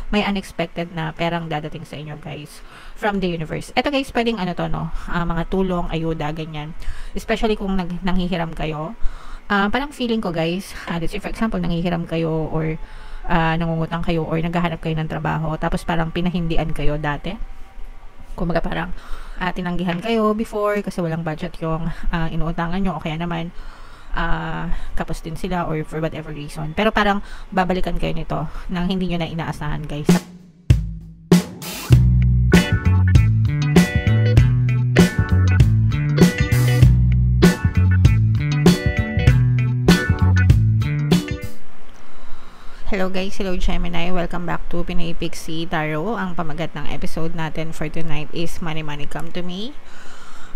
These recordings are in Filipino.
may unexpected na perang dadating sa inyo guys from the universe. Ito guys, pwedeng ano to no, mga tulong, ayuda, ganyan. Especially kung nanghihiram kayo. Parang feeling ko guys, let's say for example, nanghihiram kayo or nangungutang kayo or naghahanap kayo ng trabaho, tapos parang pinahindian kayo dati. Kumbaga parang tinanggihan kayo before kasi walang budget yung inuutangan nyo o kaya naman kapos din sila or for whatever reason. Pero parang babalikan kayo nito nang hindi nyo na inaasahan guys. Hello guys, hello Gemini, welcome back to Pinay Pixie Tarot. Ang pamagat ng episode natin for tonight is Money Money Come to Me.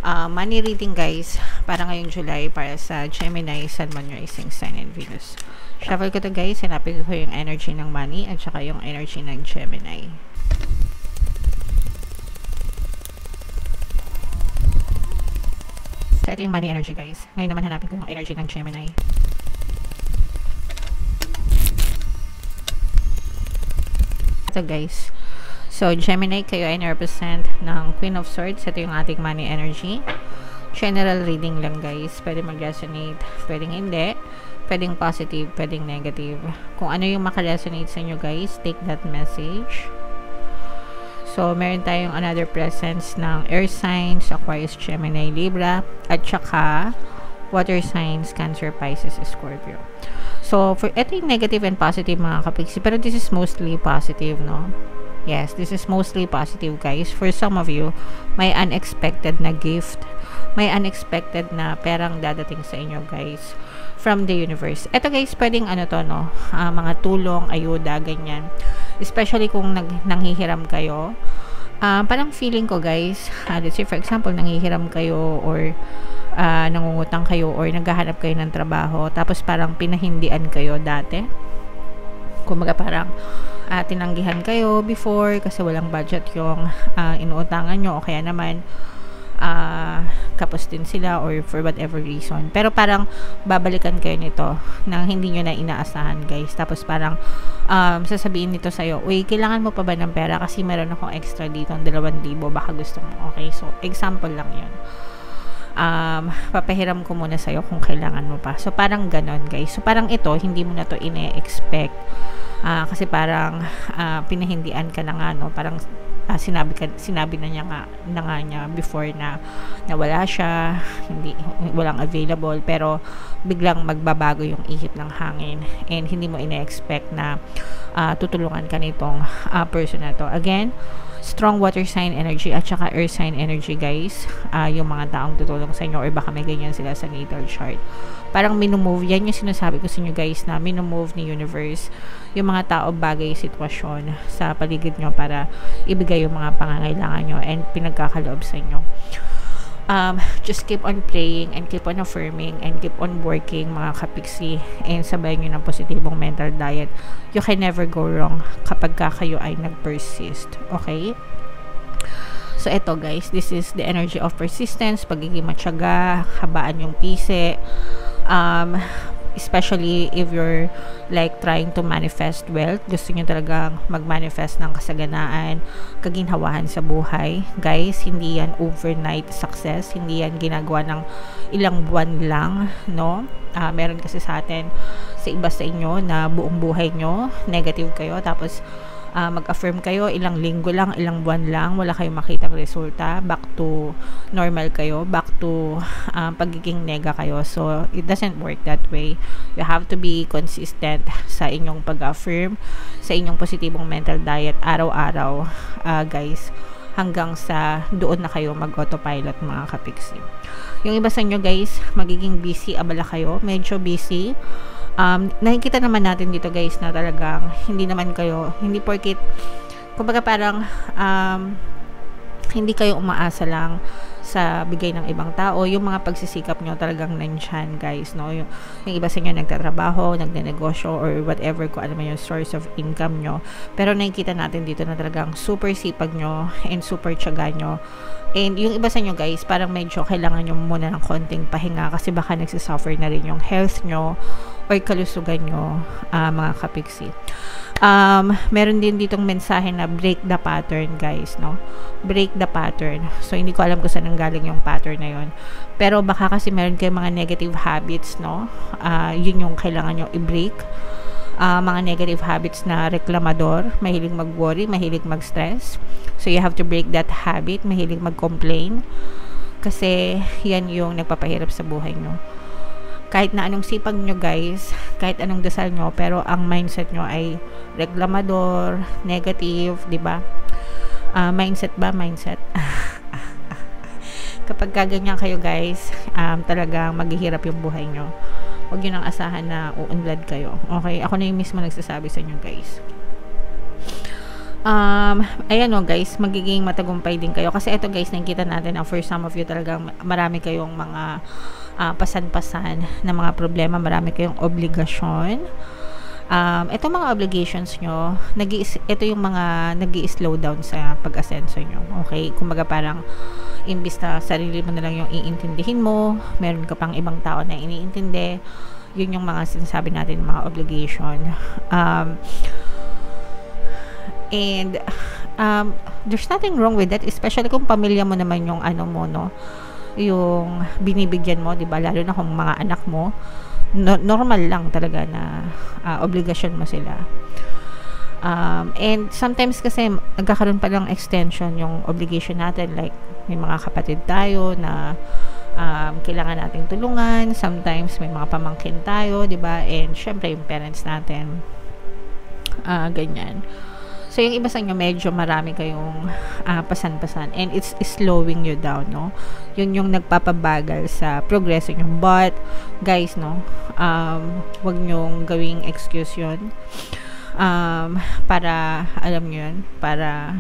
Money reading guys, para ngayong July para sa Gemini, Sun, Moon, Rising, Sign, and Venus. Shuffle ko to guys, hanapin ko yung energy ng money at saka yung energy ng Gemini. So ito yung money energy guys. Ngayon naman hanapin ko yung energy ng Gemini. Ito guys. So, Gemini, kayo ay represent ng Queen of Swords. Ito yung ating money energy. General reading lang guys. Pwede mag-resonate, pwedeng hindi. Pwedeng positive, pwedeng negative. Kung ano yung makaresonate sa inyo guys, take that message. So, meron tayong another presence ng air signs, Aquarius, Gemini, Libra, at saka water signs, Cancer, Pisces, Scorpio. So, for ito yung negative and positive mga kapiksi. Pero this is mostly positive, no? Yes, this is mostly positive, guys. For some of you, may unexpected na gift. May unexpected na perang dadating sa inyo, guys. From the universe. Ito, guys, pwedeng ano to, no? Mga tulong, ayuda, ganyan. Especially kung nanghihiram kayo. Parang feeling ko, guys, let's say, for example, nanghihiram kayo or nangungutang kayo or naghahanap kayo ng trabaho tapos parang pinahindian kayo dati. Kumbaga parang tinanggihan kayo before kasi walang budget yung inuutangan nyo o kaya naman kapos din sila or for whatever reason. Pero parang babalikan kayo nito nang hindi nyo na inaasahan guys. Tapos parang sasabihin nito sa'yo, uy, kailangan mo pa ba ng pera kasi meron akong extra dito ng 2,000 baka gusto mo. Okay, so example lang yun. Papahiram ko muna sa'yo kung kailangan mo pa. So, parang ganon, guys. So, parang ito, hindi mo na to ine-expect. Kasi parang pinahindian ka na nga, no? Parang sinabi na nga niya before na wala siya, walang available, pero biglang magbabago yung ihip ng hangin and hindi mo ine-expect na tutulungan ka nitong person na to. Again, strong water sign energy at saka earth sign energy guys, yung mga taong tutulong sa inyo or baka may ganyan sila sa natal chart. Parang minumove, yan yung sinasabi ko sa inyo guys na minumove ni universe yung mga tao, bagay, sitwasyon sa paligid nyo para ibigay yung mga pangangailangan nyo and pinagkakaloob sa inyo. Just keep on praying and keep on affirming and keep on working mga kapiksi and sabayan nyo ng positibong mental diet. You can never go wrong kapag kayo ay nag-persist. Okay? So, eto guys, this is the energy of persistence, pagiging matyaga, habaan yung pise, especially if you're like trying to manifest wealth, gusto nyo talagang mag-manifest ng kasaganaan, kaginhawahan sa buhay. Guys, hindi yan overnight success, hindi yan ginagawa ng ilang buwan lang, no? Meron kasi sa atin, sa iba sa inyo na buong buhay nyo, negative kayo, tapos mag-affirm kayo, ilang linggo lang, ilang buwan lang, wala kayong makitang resulta, back to normal kayo, back to pagiging nega kayo. So, it doesn't work that way. You have to be consistent sa inyong pag-affirm, sa inyong positibong mental diet, araw-araw, guys, hanggang sa doon na kayo mag-autopilot mga kapiksi. Yung iba sa inyo guys, magiging busy, abala kayo, medyo busy. Nakikita naman natin dito guys na talagang hindi naman kayo, hindi porkit kumbaga parang hindi kayo umaasa lang sa bigay ng ibang tao, yung mga pagsisikap nyo talagang nandyan guys, no? Yung iba sa inyo nagtatrabaho, nagnenegosyo or whatever, kung ano man yung source of income nyo, pero nakikita natin dito na talagang super sipag nyo and super tiyaga nyo. And yung iba sa inyo guys, parang medyo kailangan nyo muna ng konting pahinga kasi baka nagsisuffer na rin yung health nyo or kalusugan nyo, mga kapiksi. Meron din ditong mensahe na break the pattern, guys, no? Break the pattern. So, hindi ko alam kung saan nanggaling yung pattern na yun. Pero baka kasi meron kayong mga negative habits, no? Yun yung kailangan nyo i-break. Mga negative habits na reklamador, mahilig mag-worry, mahilig mag-stress. So, you have to break that habit, mahilig mag-complain. Kasi, yan yung nagpapahirap sa buhay nyo. Kahit na anong sipag nyo, guys, kahit anong dasal nyo, pero ang mindset nyo ay reklamador, negative, di ba? Mindset ba? Mindset. Kapag kaganyan kayo, guys, talagang maghihirap yung buhay nyo. Huwag nyo nang asahan na uunlad kayo. Okay? Ako na yung mismo nagsasabi sa inyo, guys. Ayan o, guys, magiging matagumpay din kayo. Kasi ito, guys, nakikita natin na for some of you talagang marami kayong mga pasan-pasan na mga problema, marami kayong obligasyon. Ito mga obligations nyo, ito yung mga nag-i-slow down sa pag-asenso nyo. Okay? Kumbaga parang imbis na sarili mo na lang yung iintindihin mo, meron ka pang ibang tao na iniintindi. Yun yung mga sinasabi natin, mga obligation. There's nothing wrong with that, especially kung pamilya mo naman yung ano mo, no? Yung binibigyan mo, di ba? Lalo na kung mga anak mo, normal lang talaga na obligasyon mo sila. And sometimes kasi nagkakaroon pa ng extension yung obligation natin, like may mga kapatid tayo na kailangan nating tulungan, sometimes may mga pamangkin tayo, di ba? And syempre yung parents natin, ganyan. So, yung iba sa inyo, medyo marami kayong pasan-pasan. And it's slowing you down, no? Yun yung nagpapabagal sa progreso nyo. But, guys, no? Wag nyong gawing excuse yun. Para, alam nyo yun, para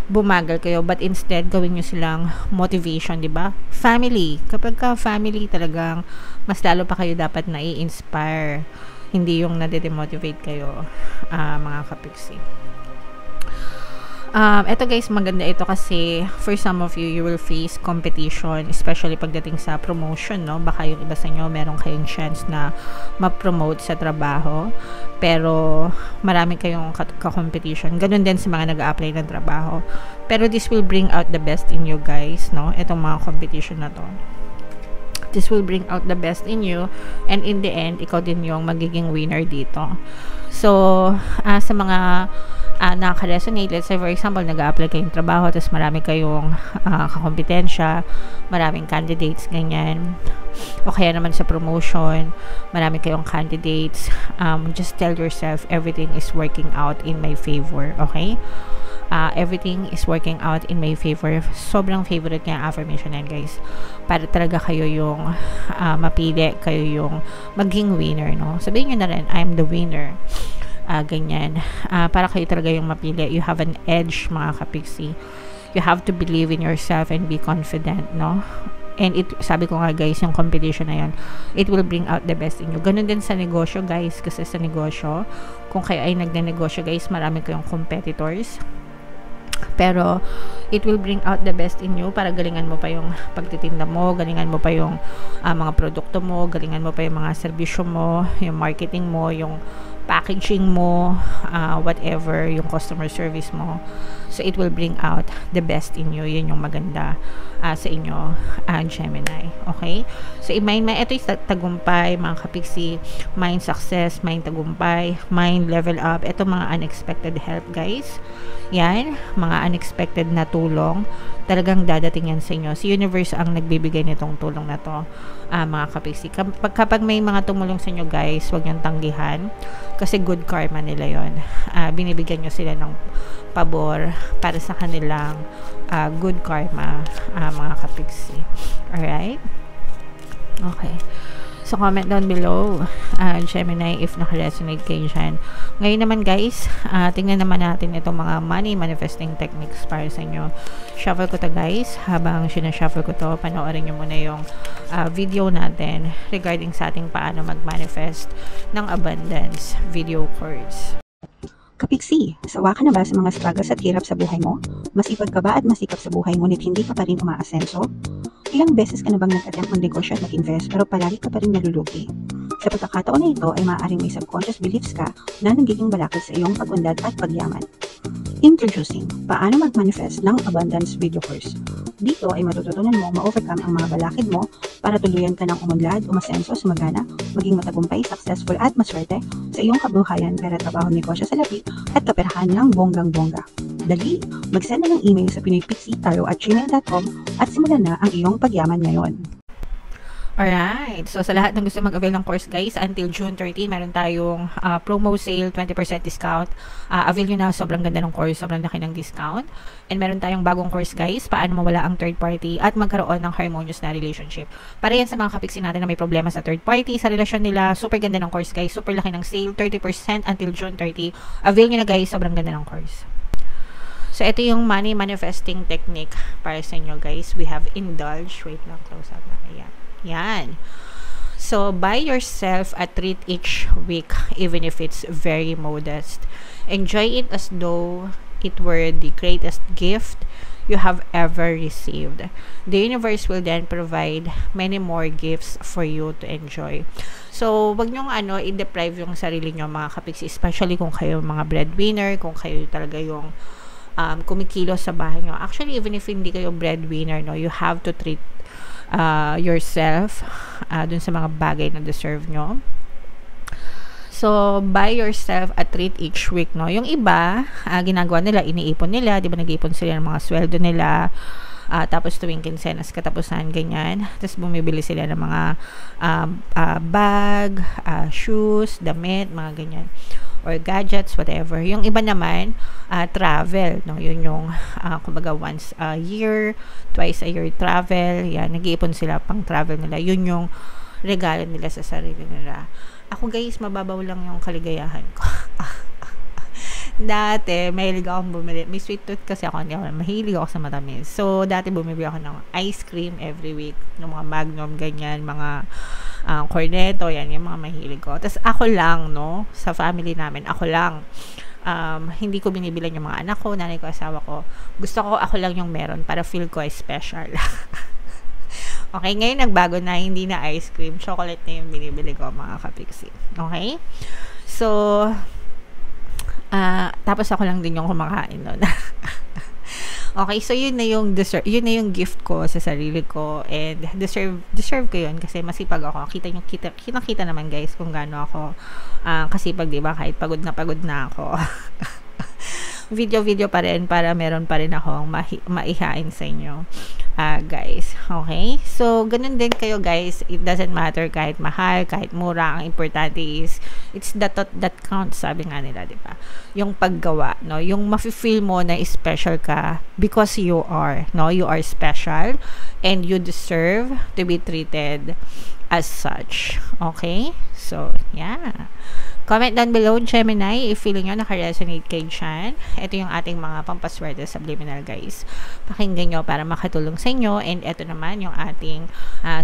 bumagal kayo. But instead, gawin nyo silang motivation, di ba? Family. Kapag ka family, talagang mas lalo pa kayo dapat na i-inspire. Hindi yung nade-demotivate kayo, mga kapiksi. Ito, guys, maganda ito kasi for some of you, you will face competition, especially pagdating sa promotion, no? Baka yung iba sa inyo, meron kayong chance na ma-promote sa trabaho, pero marami kayong ka-competition. Ganun din sa mga nag-a-apply ng trabaho. Pero this will bring out the best in you, guys, no? Itong mga competition na to. This will bring out the best in you, and in the end, ikaw din yung magiging winner dito. So, sa mga nakaka-resonate, let's say for example, nag-a-apply kayong trabaho, tapos marami kayong kakompetensya, maraming candidates, ganyan, o kaya naman sa promotion, marami kayong candidates, just tell yourself, everything is working out in my favor, okay? Everything is working out in my favor. Sobrang favorite niya affirmation yan, guys, para talaga kayo yung mapili, kayo yung maging winner, no? Sabihin nyo na rin, I'm the winner. Ganyan. Para kayo talaga yung mapili. You have an edge, mga kapiksi. You have to believe in yourself and be confident, no? And sabi ko nga, guys, yung competition na yan, it will bring out the best in you. Ganun din sa negosyo, guys, kasi sa negosyo, kung kayo ay nagne-negosyo, guys, marami kayong competitors. Pero it will bring out the best in you para galingan mo pa yung pagtitinda mo, galingan mo pa yung mga produkto mo, galingan mo pa yung mga serbisyo mo, yung marketing mo, yung packaging mo, whatever, yung customer service mo. So it will bring out the best in you. Yun yung maganda sa inyo, Gemini. Okay? So i-mind mo, ito yung tagumpay, mga kapiksi, mind success, mind tagumpay, mind level up. Ito mga unexpected help, guys. Yan, mga unexpected na tulong. Talagang dadating yan sa inyo. Si universe ang nagbibigay nitong tulong na to, mga kapiksi. Kapag may mga tumulong sa inyo, guys, huwag niyong tanggihan. Kasi good karma nila yon. Binibigyan nyo sila ng pabor para sa kanilang good karma, mga kapiksi. Alright? Okay. So, comment down below, Gemini, if naka-resonate kayo dyan. Ngayon naman, guys, tingnan naman natin itong mga money manifesting techniques para sa inyo. Shuffle ko to, guys. Habang sinashuffle ko to, panoorin nyo muna yung video natin regarding sa ating paano mag-manifest ng abundance video cards. Kapiksi, sawa ka na ba sa mga struggles at hirap sa buhay mo? Masipag ka ba at masikap sa buhay ngunit hindi ka pa rin umaasenso? Ilang beses ka na bang nag-attempt ng negosyo at nag-invest pero palagi ka pa rin nalulugi? Sa pagkakataon na ito ay maaaring may subconscious beliefs ka na nagiging balakid sa iyong pag-unlad at pagyaman. Introducing, paano mag-manifest ng abundance video course. Dito ay matututunan mo ma-overcome ang mga balakid mo para tuluyan ka ng umunlad, umasenso, sumagana, maging matagumpay, successful at maswerte sa iyong kabuhayan, pera, trabaho, negosyo, salapi at kaperahan ng bonggang-bongga. Dali, mag-send na ng email sa pinoypixie@gmail.com at simulan na ang iyong pagyaman ngayon. Alright. So, sa lahat ng gusto mag-avail ng course, guys, until June 13, meron tayong promo sale, 20% discount. Avail nyo na, sobrang ganda ng course, sobrang laki ng discount. And meron tayong bagong course, guys, paano mawala ang third party at magkaroon ng harmonious na relationship. Para yan sa mga kapiksi natin na may problema sa third party, sa relasyon nila, super ganda ng course, guys. Super laki ng sale, 30% until June 30. Avail nyo na, guys, sobrang ganda ng course. So, ito yung money manifesting technique para sa inyo, guys. We have indulge. Wait lang, close up na. Ayan. Yan. So, buy yourself a treat each week, even if it's very modest. Enjoy it as though it were the greatest gift you have ever received. The universe will then provide many more gifts for you to enjoy. So, wag nyong i-deprive yung sarili nyo, mga kapiksi, especially kung kayo mga breadwinner, kung kayo talaga yung kumikilos sa bahay nyo. Actually, even if hindi kayo breadwinner, no, you have to treat yourself dun sa mga bagay na deserve nyo. So, buy yourself a treat each week, no? Yung iba, ginagawa nila, iniipon nila, di ba, nag-iipon sila ng mga sweldo nila, tapos tuwing kinsenas katapusan, ganyan. Tapos bumibili sila ng mga bag, shoes, damit, mga ganyan, or gadgets, whatever. Yung iba naman, travel, no? Yun yung, kumbaga, once a year, twice a year travel, yan, nag-iipon sila pang travel nila. Yun yung regalo nila sa sarili nila. Ako, guys, mababaw lang yung kaligayahan ko. Dati, mahilig akong bumili. May sweet tooth kasi ako, hindi ako, mahilig ako sa matamis. So, dati bumili ako ng ice cream every week, ng mga Magnum, ganyan, mga cornetto, yan, yung mga mahilig ko. Tapos, ako lang, no, sa family namin, ako lang. Hindi ko binibilan yung mga anak ko, nanay ko, asawa ko. Gusto ko, ako lang yung meron para feel ko ay special. Okay, ngayon nagbago na, hindi na ice cream, chocolate na yung binibili ko, mga kapiksi. Okay? So, tapos ako lang din yung kumakain nun. Okay, so yun na yung gift ko sa sarili ko, and deserve ko yun kasi masipag ako. Kita naman, guys, kung gaano ako kasipag, di ba? Kahit pagod na ako. Video pa rin para meron pa rin akong maihain sa inyo, guys. Okay? So, ganun din kayo, guys. It doesn't matter kahit mahal, kahit mura. Ang importante is, it's the thought that counts, sabi nga nila, di ba? Yung paggawa, no? Yung mafe-feel mo na special ka because you are, no? You are special and you deserve to be treated as such. Okay? So, yeah. Comment down below, Gemini, if feeling nyo naka-resonate kayo dyan. Ito yung ating mga pampaswerte subliminal, guys. Pakinggan nyo para makatulong sa inyo. And ito naman yung ating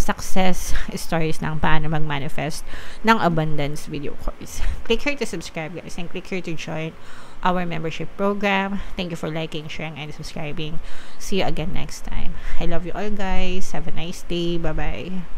success stories ng paano mag-manifest ng abundance video course. Click here to subscribe, guys, and click here to join our membership program. Thank you for liking, sharing, and subscribing. See you again next time. I love you all, guys. Have a nice day. Bye-bye.